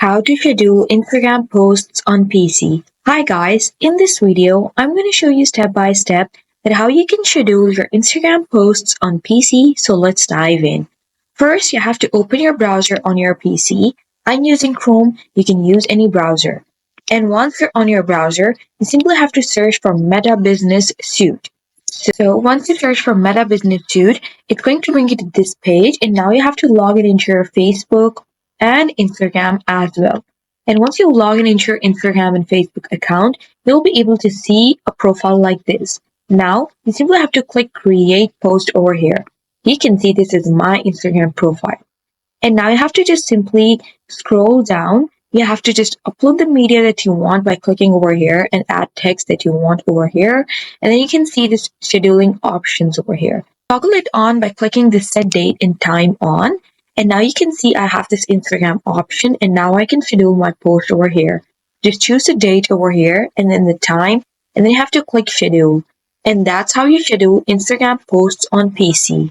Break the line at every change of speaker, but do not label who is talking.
How to schedule Instagram posts on PC. Hi guys, in this video, I'm going to show you step by step that how you can schedule your Instagram posts on PC, so let's dive in. First, you have to open your browser on your PC. I'm using Chrome, you can use any browser. And once you're on your browser, you simply have to search for Meta Business Suite. So once you search for Meta Business Suite, it's going to bring you to this page, and now you have to log in into your Facebook and Instagram as well. And once you log in into your Instagram and Facebook account, you'll be able to see a profile like this. Now, you simply have to click Create Post over here. You can see this is my Instagram profile. And now you have to just simply scroll down. You have to just upload the media that you want by clicking over here and add text that you want over here. And then you can see this scheduling options over here. Toggle it on by clicking the set date and time on. And now you can see I have this Instagram option, and now I can schedule my post over here. Just choose the date over here and then the time, and then you have to click schedule. And that's how you schedule Instagram posts on PC.